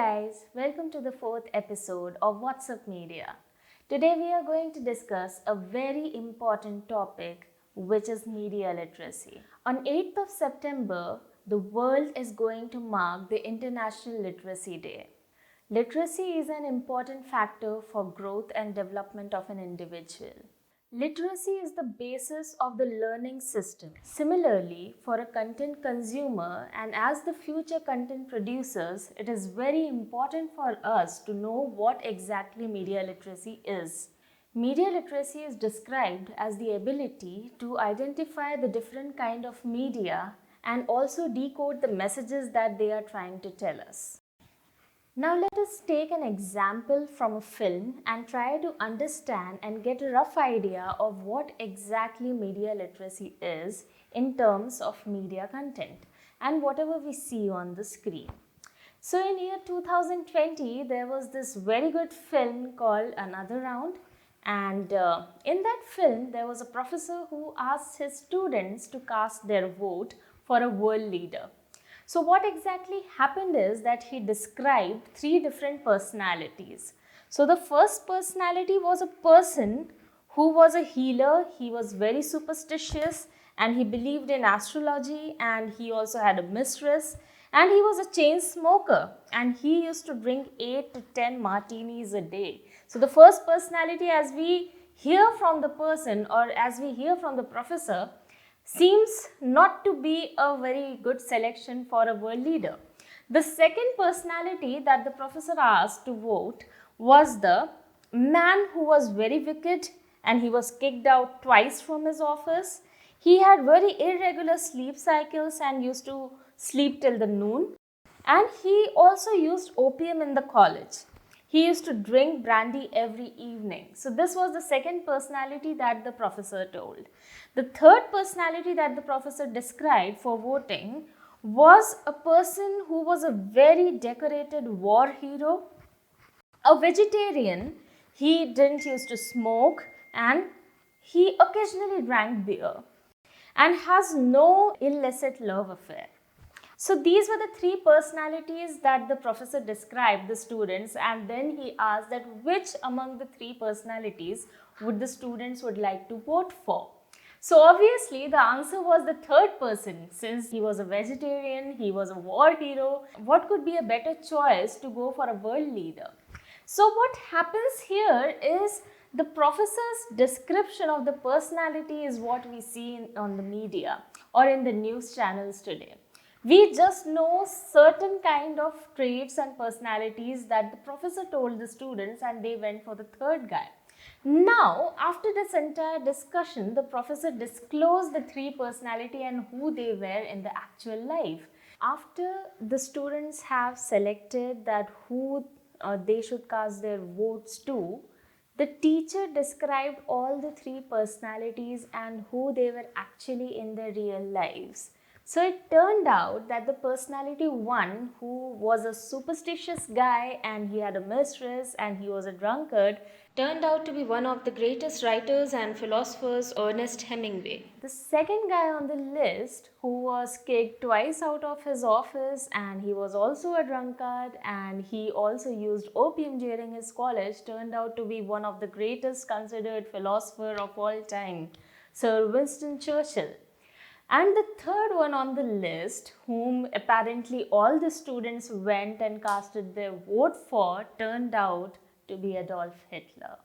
guys, welcome to the fourth episode of What's Up Media. Today we are going to discuss a very important topic, which is media literacy. On 8th of September, the world is going to mark the International Literacy Day. Literacy is an important factor for growth and development of an individual. Literacy is the basis of the learning system. Similarly, for a content consumer and as the future content producers, it is very important for us to know what exactly media literacy is. Media literacy is described as the ability to identify the different kind of media and also decode the messages that they are trying to tell us. Now let us take an example from a film and try to understand and get a rough idea of what exactly media literacy is in terms of media content and whatever we see on the screen. So in year 2020, there was this very good film called Another Round, and in that film there was a professor who asked his students to cast their vote for a world leader. So what exactly happened is that he described three different personalities. So the first personality was a person who was a healer. He was very superstitious and he believed in astrology, and he also had a mistress, and he was a chain smoker and he used to drink 8 to 10 martinis a day. So the first personality, as we hear from the person or as we hear from the professor, seems not to be a very good selection for a world leader. The second personality that the professor asked to vote was the man who was very wicked and he was kicked out twice from his office. He had very irregular sleep cycles and used to sleep till the noon. And he also used opium in the college. He used to drink brandy every evening. So this was the second personality that the professor told. The third personality that the professor described for voting was a person who was a very decorated war hero, a vegetarian. He didn't used to smoke and he occasionally drank beer and has no illicit love affair. So these were the three personalities that the professor described the students, and then he asked that which among the three personalities would the students would like to vote for. So obviously the answer was the third person. Since he was a vegetarian, he was a war hero, what could be a better choice to go for a world leader? So what happens here is the professor's description of the personality is what we see on the media or in the news channels today. We just know certain kind of traits and personalities that the professor told the students, and they went for the third guy. Now, after this entire discussion, the professor disclosed the three personality and who they were in the actual life. After the students have selected that who they should cast their votes to, the teacher described all the three personalities and who they were actually in their real lives. So it turned out that the personality one, who was a superstitious guy and he had a mistress and he was a drunkard, turned out to be one of the greatest writers and philosophers, Ernest Hemingway. The second guy on the list, who was kicked twice out of his office and he was also a drunkard and he also used opium during his college, turned out to be one of the greatest considered philosopher of all time, Sir Winston Churchill. And the third one on the list, whom apparently all the students went and casted their vote for, turned out to be Adolf Hitler.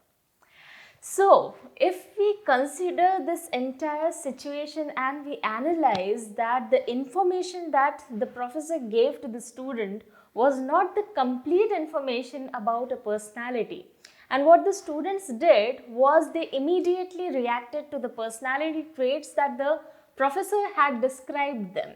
So, if we consider this entire situation and we analyze that the information that the professor gave to the student was not the complete information about a personality. And what the students did was they immediately reacted to the personality traits that the professor had described them.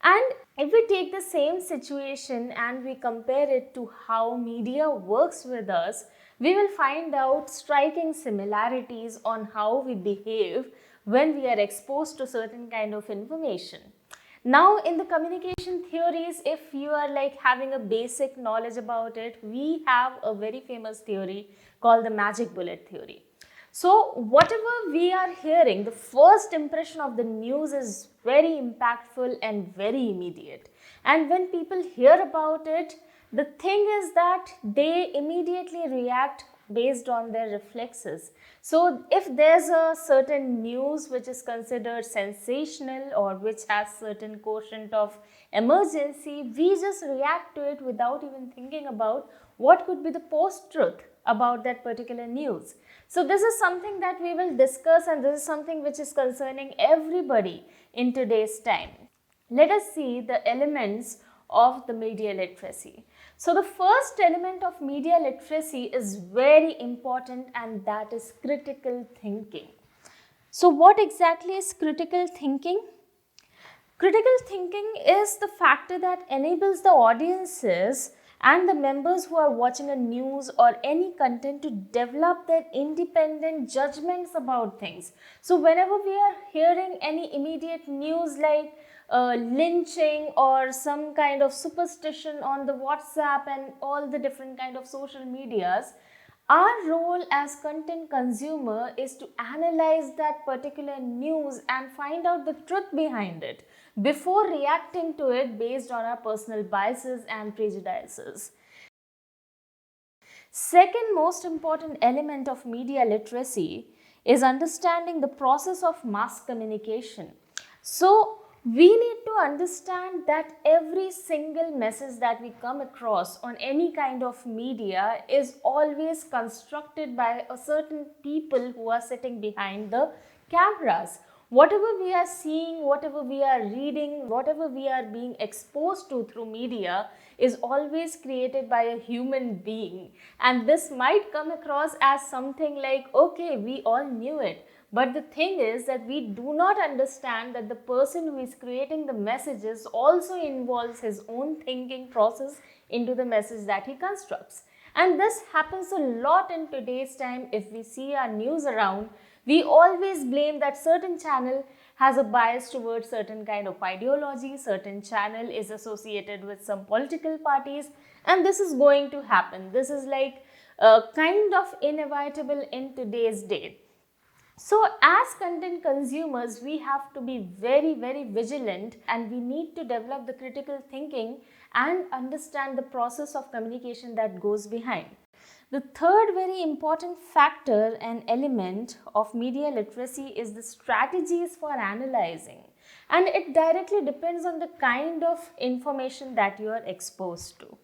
And if we take the same situation and we compare it to how media works with us, we will find out striking similarities on how we behave when we are exposed to certain kind of information. Now in the communication theories, if you are like having a basic knowledge about it, we have a very famous theory called the magic bullet theory. So whatever we are hearing, the first impression of the news is very impactful and very immediate. And when people hear about it, The thing is that they immediately react based on their reflexes. So if there's a certain news which is considered sensational or which has certain quotient of emergency, we just react to it without even thinking about what could be the post-truth about that particular news. So this is something that we will discuss, and this is something which is concerning everybody in today's time. Let us see the elements of the media literacy. So the first element of media literacy is very important, and that is critical thinking. So what exactly is critical thinking? Critical thinking is the factor that enables the audiences and the members who are watching a news or any content to develop their independent judgments about things. So whenever we are hearing any immediate news like lynching or some kind of superstition on the WhatsApp and all the different kind of social medias, our role as content consumer is to analyze that particular news and find out the truth behind it before reacting to it based on our personal biases and prejudices. Second most important element of media literacy is understanding the process of mass communication. So we need to understand that every single message that we come across on any kind of media is always constructed by a certain people who are sitting behind the cameras. Whatever we are seeing, whatever we are reading, whatever we are being exposed to through media is always created by a human being. And this might come across as something like, okay, we all knew it. But the thing is that we do not understand that the person who is creating the messages also involves his own thinking process into the message that he constructs. And this happens a lot in today's time. If we see our news around, we always blame that certain channel has a bias towards certain kind of ideology, certain channel is associated with some political parties, and this is going to happen. This is like kind of inevitable in today's day. So as content consumers, we have to be very, very vigilant, and we need to develop the critical thinking and understand the process of communication that goes behind. The third very important factor and element of media literacy is the strategies for analyzing. And it directly depends on the kind of information that you are exposed to.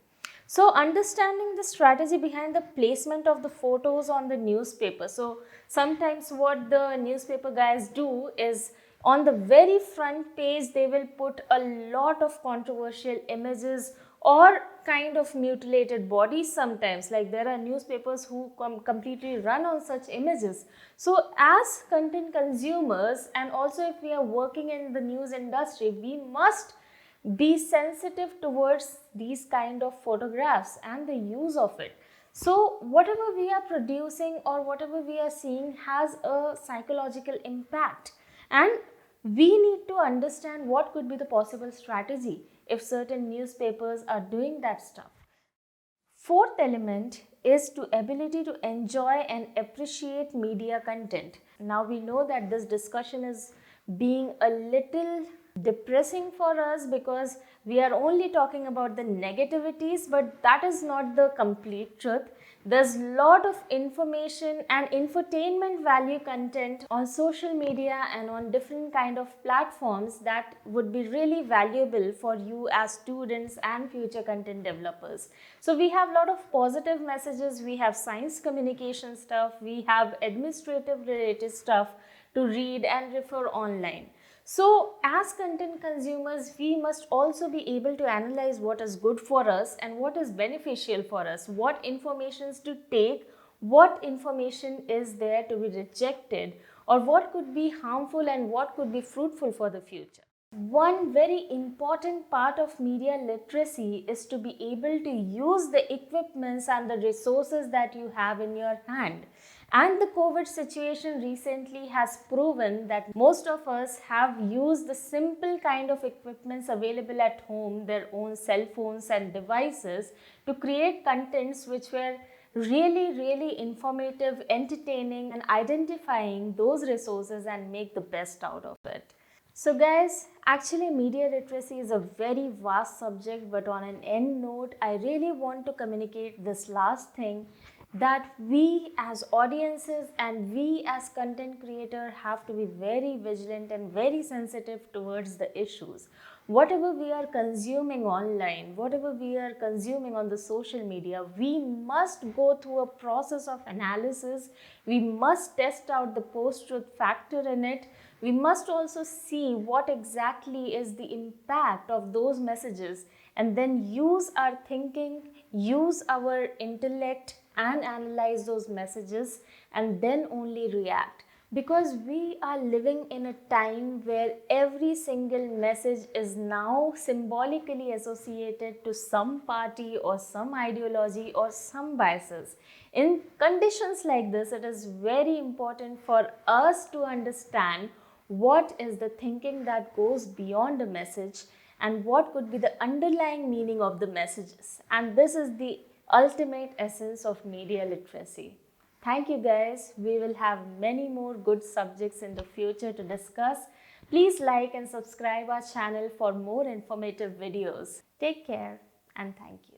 So understanding the strategy behind the placement of the photos on the newspaper. So sometimes what the newspaper guys do is on the very front page, they will put a lot of controversial images or kind of mutilated bodies sometimes. Like there are newspapers who completely run on such images. So as content consumers, and also if we are working in the news industry, we must be sensitive towards these kind of photographs and the use of it. So whatever we are producing or whatever we are seeing has a psychological impact, and we need to understand what could be the possible strategy if certain newspapers are doing that stuff. Fourth element is to ability to enjoy and appreciate media content. Now we know that this discussion is being a little depressing for us because we are only talking about the negativities, but that is not the complete truth. There's a lot of information and infotainment value content on social media and on different kind of platforms that would be really valuable for you as students and future content developers. So we have a lot of positive messages, we have science communication stuff, we have administrative related stuff to read and refer online. So as content consumers, we must also be able to analyze what is good for us and what is beneficial for us, what informations to take, what information is there to be rejected, or what could be harmful and what could be fruitful for the future. One very important part of media literacy is to be able to use the equipments and the resources that you have in your hand. And the COVID situation recently has proven that most of us have used the simple kind of equipments available at home, their own cell phones and devices, to create contents which were really, really informative, entertaining, and identifying those resources and make the best out of it. So guys, actually media literacy is a very vast subject, but on an end note, I really want to communicate this last thing, that we as audiences and we as content creator have to be very vigilant and very sensitive towards the issues. Whatever we are consuming online, whatever we are consuming on the social media, we must go through a process of analysis. We must test out the post-truth factor in it. We must also see what exactly is the impact of those messages, and then use our thinking, use our intellect and analyze those messages, and then only react. Because we are living in a time where every single message is now symbolically associated to some party or some ideology or some biases. In conditions like this, it is very important for us to understand what is the thinking that goes beyond a message and what could be the underlying meaning of the messages. And this is the ultimate essence of media literacy. Thank you guys. We will have many more good subjects in the future to discuss. Please like and subscribe our channel for more informative videos. Take care and thank you.